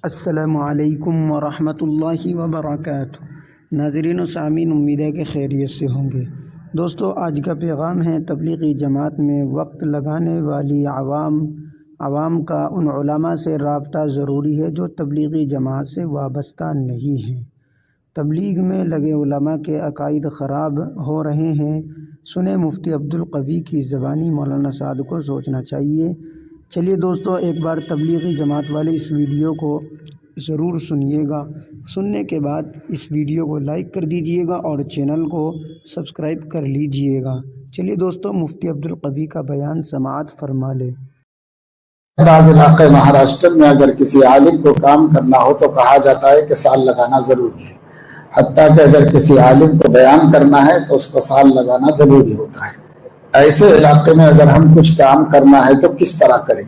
السلام علیکم ورحمۃ اللہ وبرکاتہ۔ ناظرین و سامعین، امید ہے کہ خیریت سے ہوں گے۔ دوستو، آج کا پیغام ہے تبلیغی جماعت میں وقت لگانے والی عوام کا ان علماء سے رابطہ ضروری ہے جو تبلیغی جماعت سے وابستہ نہیں ہیں۔ تبلیغ میں لگے علماء کے عقائد خراب ہو رہے ہیں۔ سنیں مفتی عبدالقوی کی زبانی مولانا سعد کو سوچنا چاہیے۔ چلیے دوستو، ایک بار تبلیغی جماعت والے اس ویڈیو کو ضرور سنیے گا۔ سننے کے بعد اس ویڈیو کو لائک کر دیجئے گا اور چینل کو سبسکرائب کر لیجئے گا۔ چلیے دوستو، مفتی عبدالقوی کا بیان سماعت فرما لیں۔ بعض علاقے مہاراشٹر میں اگر کسی عالم کو کام کرنا ہو تو کہا جاتا ہے کہ سال لگانا ضروری ہے، حتیٰ کہ اگر کسی عالم کو بیان کرنا ہے تو اس کو سال لگانا ضروری ہوتا ہے۔ ایسے علاقے میں اگر ہم کچھ کام کرنا ہے تو کس طرح کریں؟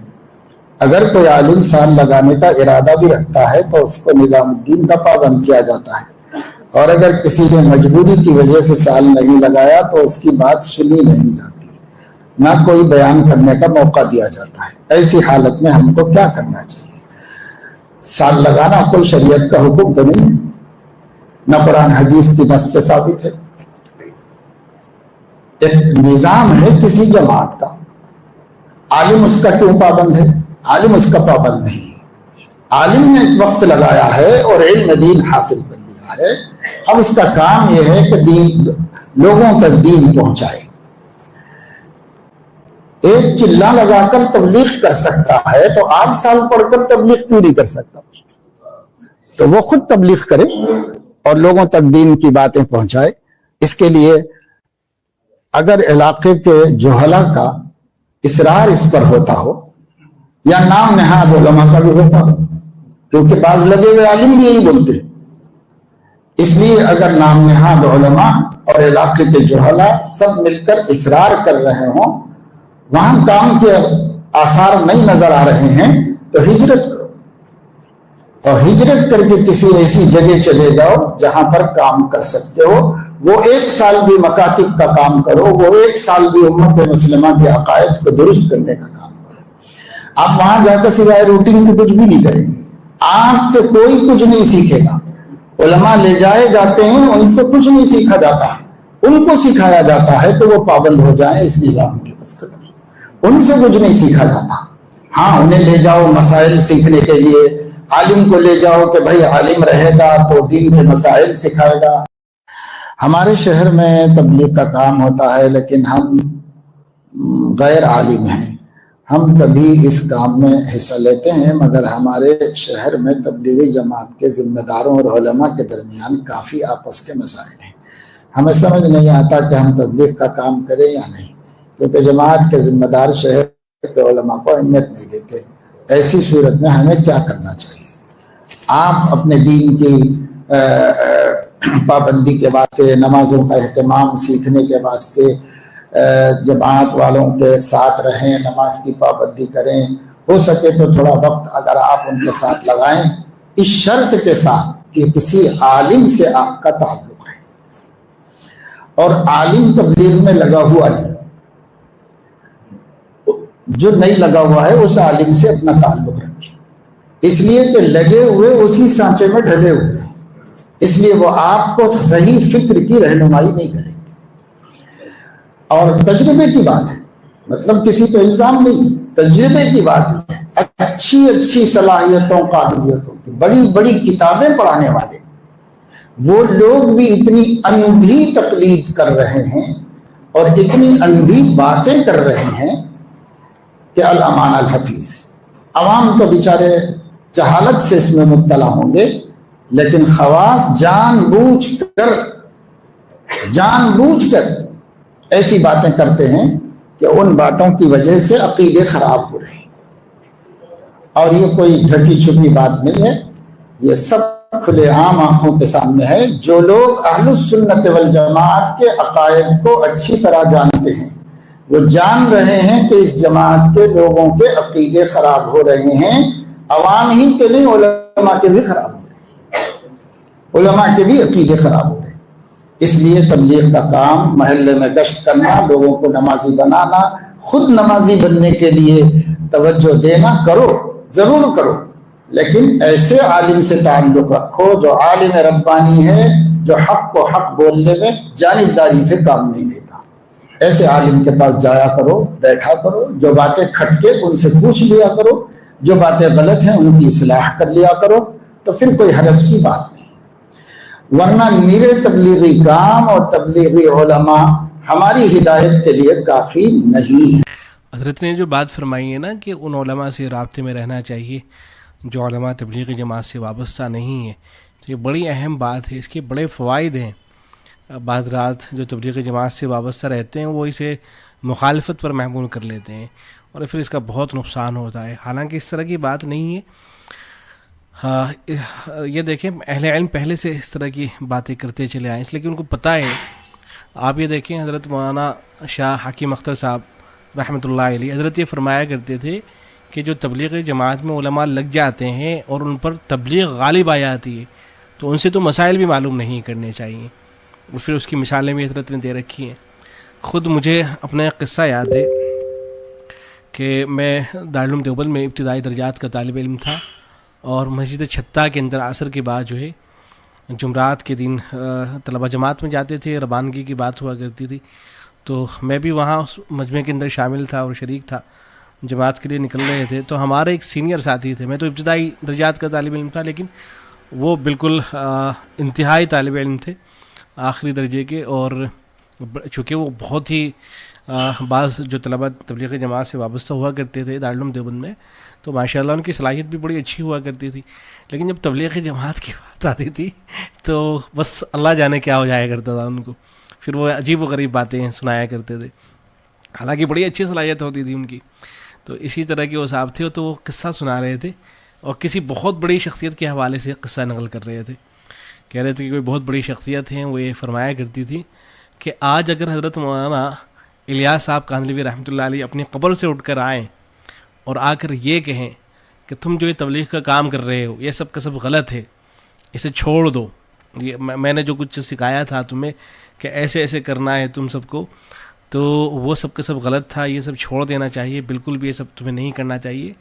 اگر کوئی عالم سال لگانے کا ارادہ بھی رکھتا ہے تو اس کو نظام الدین کا پابند کیا جاتا ہے، اور اگر کسی نے مجبوری کی وجہ سے سال نہیں لگایا تو اس کی بات سنی نہیں جاتی، نہ کوئی بیان کرنے کا موقع دیا جاتا ہے۔ ایسی حالت میں ہم کو کیا کرنا چاہیے؟ سال لگانا کوئی شریعت کا حکم تو نہیں، نہ قرآن حدیث کی نص سے ثابت ہے۔ ایک نظام ہے کسی جماعت کا، عالم اس کا کیوں پابند ہے؟ عالم اس کا پابند نہیں۔ عالم نے ایک وقت لگایا ہے اور علم دین حاصل کر لیا ہے، اب اس کا کام یہ ہے کہ لوگوں تک دین پہنچائے۔ ایک چلہ لگا کر تبلیغ کر سکتا ہے تو 8 سال پڑھ کر تبلیغ کیوں نہیں کر سکتا؟ تو وہ خود تبلیغ کرے اور لوگوں تک دین کی باتیں پہنچائے۔ اس کے لیے اگر علاقے کے جہلاء کا اصرار اس پر ہوتا ہو یا نام نہاد علماء کا بھی ہوتا ہو، کیونکہ بعض لگے ہوئے عالم بھی یہی بولتے، اس لیے اگر نام نہاد علماء اور علاقے کے جہلاء سب مل کر اصرار کر رہے ہوں، وہاں کام کے آثار نہیں نظر آ رہے ہیں تو ہجرت کرو، اور ہجرت کر کے کسی ایسی جگہ چلے جاؤ جہاں پر کام کر سکتے ہو۔ وہ 1 سال بھی مکاتب کا کام کرو، وہ 1 سال بھی امت مسلمہ کے عقائد کو درست کرنے کا کام کرو۔ آپ وہاں جا کر سوائے روٹین کے کچھ بھی نہیں کریں گے، آپ سے کوئی کچھ نہیں سیکھے گا۔ علماء لے جائے جاتے ہیں، ان سے کچھ نہیں سیکھا جاتا، ان کو سکھایا جاتا ہے کہ وہ پابند ہو جائیں اس نظام کے بس قدر، ان سے کچھ نہیں سیکھا جاتا۔ ہاں، انہیں لے جاؤ مسائل سیکھنے کے لیے، عالم کو لے جاؤ کہ بھائی عالم رہے گا تو دین کے مسائل سکھائے گا۔ ہمارے شہر میں تبلیغ کا کام ہوتا ہے، لیکن ہم غیر عالم ہیں، ہم کبھی اس کام میں حصہ لیتے ہیں، مگر ہمارے شہر میں تبلیغی جماعت کے ذمہ داروں اور علماء کے درمیان کافی آپس کے مسائل ہیں۔ ہمیں سمجھ نہیں آتا کہ ہم تبلیغ کا کام کریں یا نہیں، کیونکہ جماعت کے ذمہ دار شہر کے علماء کو اہمیت نہیں دیتے۔ ایسی صورت میں ہمیں کیا کرنا چاہیے؟ آپ اپنے دین کی پابندی کے واسطے، نمازوں کا اہتمام سیکھنے کے واسطے جماعت والوں کے ساتھ رہیں، نماز کی پابندی کریں، ہو سکے تو تھوڑا وقت اگر آپ ان کے ساتھ لگائیں، اس شرط کے ساتھ کہ کسی عالم سے آپ کا تعلق ہے، اور عالم تبلیغ میں لگا ہوا نہیں، جو نہیں لگا ہوا ہے اس عالم سے اپنا تعلق رکھیں، اس لیے کہ لگے ہوئے اسی سانچے میں ڈھلے ہوئے ہیں، اس لیے وہ آپ کو صحیح فکر کی رہنمائی نہیں کریں گے۔ اور تجربے کی بات ہے، مطلب کسی پہ الزام نہیں، تجربے کی بات ہے۔ اچھی صلاحیتوں، قابلیتوں کی بڑی بڑی کتابیں پڑھانے والے وہ لوگ بھی اتنی اندھی تقلید کر رہے ہیں اور اتنی اندھی باتیں کر رہے ہیں کہ الامان الحفیظ۔ عوام تو بیچارے جہالت سے اس میں مبتلا ہوں گے، لیکن خواص جان بوجھ کر ایسی باتیں کرتے ہیں کہ ان باتوں کی وجہ سے عقیدے خراب ہو رہے ہیں، اور یہ کوئی ڈھکی چھپی بات نہیں ہے، یہ سب کھلے عام آنکھوں کے سامنے ہے۔ جو لوگ اہل السنت والجماعت کے عقائد کو اچھی طرح جانتے ہیں وہ جان رہے ہیں کہ اس جماعت کے لوگوں کے عقیدے خراب ہو رہے ہیں، عوام ہی کے نہیں، علماء کے بھی خراب ہو رہے ہیں، علماء کے بھی عقیدے خراب ہو رہے ہیں۔ اس لیے تبلیغ کا کام، محلے میں گشت کرنا، لوگوں کو نمازی بنانا، خود نمازی بننے کے لیے توجہ دینا، کرو، ضرور کرو، لیکن ایسے عالم سے تعلق رکھو جو عالم ربانی ہے، جو حق کو حق بولنے میں جانبداری سے کام نہیں لیتا۔ ایسے عالم کے پاس جایا کرو، بیٹھا کرو، جو باتیں کھٹکے ان سے پوچھ لیا کرو، جو باتیں غلط ہیں ان کی اصلاح کر لیا کرو، تو پھر کوئی حرج کی بات نہیں۔ ورنہ میرے تبلیغی کام اور تبلیغی علماء ہماری ہدایت کے لیے کافی نہیں ہے۔ حضرت نے جو بات فرمائی ہے نا کہ ان علماء سے رابطے میں رہنا چاہیے جو علماء تبلیغی جماعت سے وابستہ نہیں ہیں، تو یہ بڑی اہم بات ہے، اس کے بڑے فوائد ہیں۔ بعض رات جو تبلیغی جماعت سے وابستہ رہتے ہیں وہ اسے مخالفت پر محمول کر لیتے ہیں اور پھر اس کا بہت نقصان ہوتا ہے، حالانکہ اس طرح کی بات نہیں ہے۔ یہ دیکھیں اہل علم پہلے سے اس طرح کی باتیں کرتے چلے آئے، اس لیے کہ ان کو پتہ ہے۔ آپ یہ دیکھیں حضرت مولانا شاہ حکیم اختر صاحب رحمۃ اللہ علیہ، حضرت یہ فرمایا کرتے تھے کہ جو تبلیغی جماعت میں علماء لگ جاتے ہیں اور ان پر تبلیغ غالب آ جاتی ہے تو ان سے تو مسائل بھی معلوم نہیں کرنے چاہیے، اور پھر اس کی مثالیں بھی حضرت نے دے رکھی ہیں۔ خود مجھے اپنا ایک قصہ یاد ہے کہ میں دارالعلوم دیوبند میں ابتدائی درجات کا طالب علم تھا، اور مسجد چھتہ کے اندر عصر کے بعد جو ہے جمعرات کے دن طلبہ جماعت میں جاتے تھے، روانگی کی بات ہوا کرتی تھی، تو میں بھی وہاں اس مجمع کے اندر شامل تھا اور شریک تھا، جماعت کے لیے نکل رہے تھے۔ تو ہمارے ایک سینئر ساتھی تھے، میں تو ابتدائی درجات کا طالب علم تھا لیکن وہ بالکل انتہائی طالب علم تھے آخری درجے کے، اور چونکہ وہ بہت ہی بعض جو طلبہ تبلیغی جماعت سے وابستہ ہوا کرتے تھے دارالعلوم دیوبند میں، تو ماشاءاللہ ان کی صلاحیت بھی بڑی اچھی ہوا کرتی تھی، لیکن جب تبلیغی جماعت کی بات آتی تھی تو بس اللہ جانے کیا ہو جایا کرتا تھا ان کو، پھر وہ عجیب و غریب باتیں سنایا کرتے تھے، حالانکہ بڑی اچھی صلاحیت ہوتی تھی ان کی۔ تو اسی طرح کے وہ صاحب تھے، تو وہ قصہ سنا رہے تھے اور کسی بہت بڑی شخصیت کے حوالے سے قصہ نقل کر رہے تھے، کہہ رہے تھے کہ کوئی بہت بڑی شخصیت ہیں، وہ یہ فرمایا کرتی تھی کہ آج اگر حضرت مولانا الیاس صاحب کاندھلوی رحمۃ اللہ علیہ اپنی قبر سے اٹھ کر آئیں اور آ کر یہ کہیں کہ تم جو یہ تبلیغ کا کام کر رہے ہو یہ سب کا سب غلط ہے، اسے چھوڑ دو، یہ میں نے جو کچھ سکھایا تھا تمہیں کہ ایسے ایسے کرنا ہے تم سب کو، تو وہ سب کا سب غلط تھا، یہ سب چھوڑ دینا چاہیے، بالکل بھی یہ سب تمہیں نہیں کرنا چاہیے،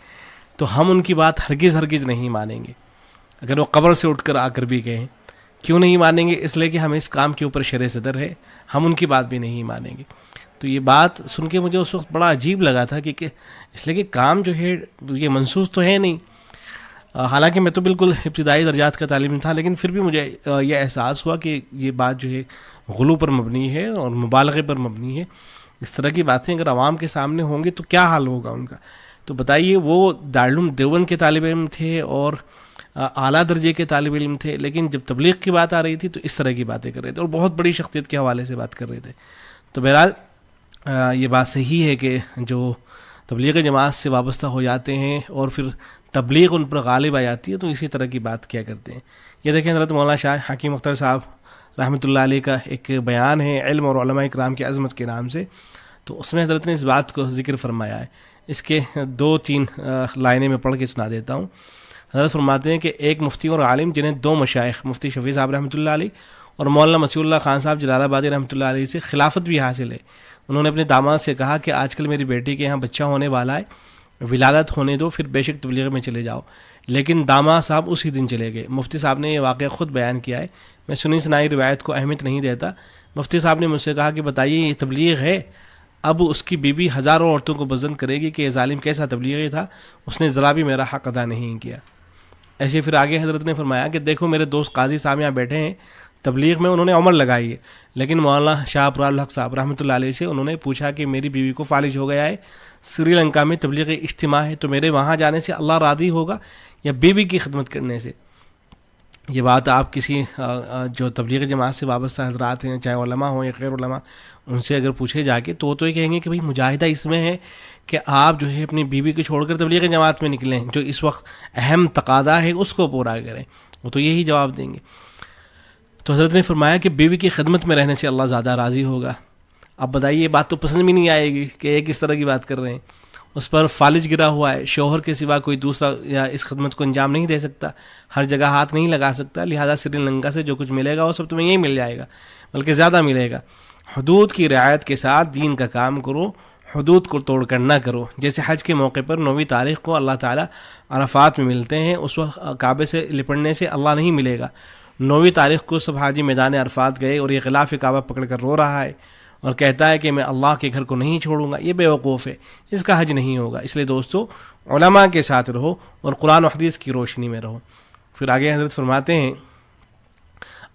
تو ہم ان کی بات ہرگز ہرگز نہیں مانیں گے اگر وہ قبر سے اٹھ کر آ کر بھی کہیں۔ کیوں نہیں مانیں گے؟ اس لیے کہ ہمیں اس کام کے اوپر شرع صدر ہے، ہم ان کی بات بھی نہیں مانیں گے۔ تو یہ بات سن کے مجھے اس وقت بڑا عجیب لگا تھا کہ اس لیے کہ کام جو ہے یہ منسوخ تو ہے نہیں، حالانکہ میں تو بالکل ابتدائی درجات کا طالب علم تھا، لیکن پھر بھی مجھے یہ احساس ہوا کہ یہ بات جو ہے غلو پر مبنی ہے اور مبالغے پر مبنی ہے۔ اس طرح کی باتیں اگر عوام کے سامنے ہوں گی تو کیا حال ہوگا ان کا؟ تو بتائیے، وہ دارالعلوم دیوبند کے طالب علم تھے اور اعلیٰ درجے کے طالب علم تھے، لیکن جب تبلیغ کی بات آ رہی تھی تو اس طرح کی باتیں کر رہے تھے اور بہت بڑی شخصیت کے حوالے سے بات کر رہے تھے۔ تو بہرحال یہ بات صحیح ہے کہ جو تبلیغ جماعت سے وابستہ ہو جاتے ہیں اور پھر تبلیغ ان پر غالب آ جاتی ہے تو اسی طرح کی بات کیا کرتے ہیں۔ یہ دیکھیں حضرت مولانا شاہ حکیم اختر صاحب رحمۃ اللہ علیہ کا ایک بیان ہے علم اور علماء کرام کی عظمت کے نام سے، تو اس میں حضرت نے اس بات کو ذکر فرمایا ہے۔ اس کے 2-3 لائنیں میں پڑھ کے سنا دیتا ہوں۔ حضرت فرماتے ہیں کہ ایک مفتی اور عالم جنہیں 2 مشائخ مفتی شفیع صاحب رحمۃ اللہ علیہ اور مولانا مسیح اللہ خان صاحب جلال آبادی رحمۃ اللہ علیہ سے خلافت بھی حاصل ہے، انہوں نے اپنے داماد سے کہا کہ آج کل میری بیٹی کے یہاں بچہ ہونے والا ہے، ولادت ہونے دو، پھر بے شک تبلیغ میں چلے جاؤ، لیکن داماد صاحب اسی دن چلے گئے۔ مفتی صاحب نے یہ واقعہ خود بیان کیا ہے، میں سنی سنائی روایت کو اہمیت نہیں دیتا۔ مفتی صاحب نے مجھ سے کہا کہ بتائیے یہ تبلیغ ہے؟ اب اس کی بیوی ہزاروں عورتوں کو بزن کرے گی کہ یہ ظالم کیسا تبلیغی تھا، اس نے ذرا بھی میرا حق ادا نہیں کیا۔ ایسے پھر آگے حضرت نے فرمایا کہ دیکھو میرے دوست قاضی صاحب یہاں بیٹھے ہیں، تبلیغ میں انہوں نے عمر لگائی ہے، لیکن مولانا شاہ ابرار الحق صاحب رحمۃ اللہ علیہ سے انہوں نے پوچھا کہ میری بیوی کو فالج ہو گیا ہے، سری لنکا میں تبلیغی اجتماع ہے، تو میرے وہاں جانے سے اللہ راضی ہوگا یا بیوی کی خدمت کرنے سے؟ یہ بات آپ کسی جو تبلیغ جماعت سے وابستہ حضرات ہیں، چاہے علماء ہوں یا غیر علماء، ان سے اگر پوچھے جا کے تو وہ تو یہ کہیں گے کہ بھائی مجاہدہ اس میں ہے کہ آپ جو ہے اپنی بیوی کو چھوڑ کر تبلیغ جماعت میں نکلیں، جو اس وقت اہم تقاضا ہے اس کو پورا کریں، وہ تو یہی جواب دیں گے۔ تو حضرت نے فرمایا کہ بیوی کی خدمت میں رہنے سے اللہ زیادہ راضی ہوگا۔ اب بتائیے، یہ بات تو پسند بھی نہیں آئے گی کہ ایک اس طرح کی بات کر رہے ہیں، اس پر فالج گرا ہوا ہے، شوہر کے سوا کوئی دوسرا یا اس خدمت کو انجام نہیں دے سکتا، ہر جگہ ہاتھ نہیں لگا سکتا، لہٰذا سری لنکا سے جو کچھ ملے گا وہ سب تمہیں یہی مل جائے گا، بلکہ زیادہ ملے گا۔ حدود کی رعایت کے ساتھ دین کا کام کرو، حدود کو توڑ کر نہ کرو. جیسے حج کے موقع پر 9ویں تاریخ کو اللہ تعالیٰ عرفات میں ملتے ہیں, اس وقت کعبے سے لپٹنے سے اللہ نہیں ملے گا. 9ویں تاریخ کو سب حاجی میدان عرفات گئے اور یہ غلاف کعبہ پکڑ کر رو رہا ہے اور کہتا ہے کہ میں اللہ کے گھر کو نہیں چھوڑوں گا, یہ بے وقوف ہے, اس کا حج نہیں ہوگا. اس لیے دوستو علماء کے ساتھ رہو اور قرآن و حدیث کی روشنی میں رہو. پھر آگے حضرت فرماتے ہیں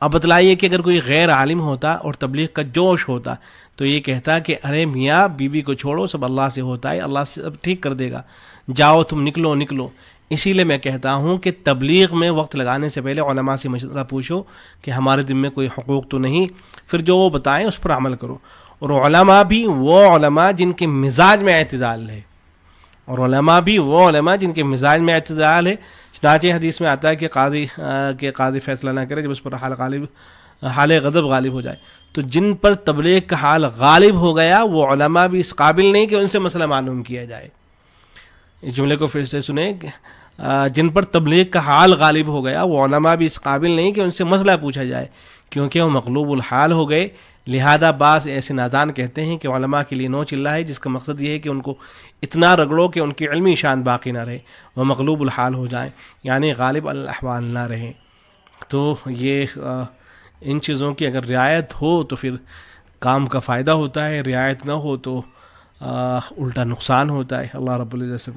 اب بتلائیے کہ اگر کوئی غیر عالم ہوتا اور تبلیغ کا جوش ہوتا تو یہ کہتا کہ ارے میاں بیوی کو چھوڑو, سب اللہ سے ہوتا ہے, اللہ سے سب ٹھیک کر دے گا, جاؤ تم نکلو نکلو. اسی لیے میں کہتا ہوں کہ تبلیغ میں وقت لگانے سے پہلے علماء سے مشورہ پوچھو کہ ہمارے دل میں کوئی حقوق تو نہیں, پھر جو وہ بتائیں اس پر عمل کرو. اور علماء بھی وہ علماء جن کے مزاج میں اعتدال ہے, اور علماء بھی وہ علماء جن کے مزاج میں اعتدال ہے. چنانچہ حدیث میں آتا ہے کہ قاضی فیصلہ نہ کرے جب اس پر حال غضب غالب ہو جائے. تو جن پر تبلیغ کا حال غالب ہو گیا وہ علماء بھی اس قابل نہیں کہ ان سے مسئلہ معلوم کیا جائے. اس جملے کو پھر سے سنیں, جن پر تبلیغ کا حال غالب ہو گیا وہ علماء بھی اس قابل نہیں کہ ان سے مسئلہ پوچھا جائے, کیونکہ وہ مغلوب الحال ہو گئے. لہذا بعض ایسے نادان کہتے ہیں کہ علماء کے لیے نوچ اللہ ہے, جس کا مقصد یہ ہے کہ ان کو اتنا رگڑو کہ ان کی علمی شان باقی نہ رہے, وہ مغلوب الحال ہو جائیں, یعنی غالب الاحوال نہ رہیں. تو یہ ان چیزوں کی اگر رعایت ہو تو پھر کام کا فائدہ ہوتا ہے, رعایت نہ ہو تو الٹا نقصان ہوتا ہے. اللہ رب العزت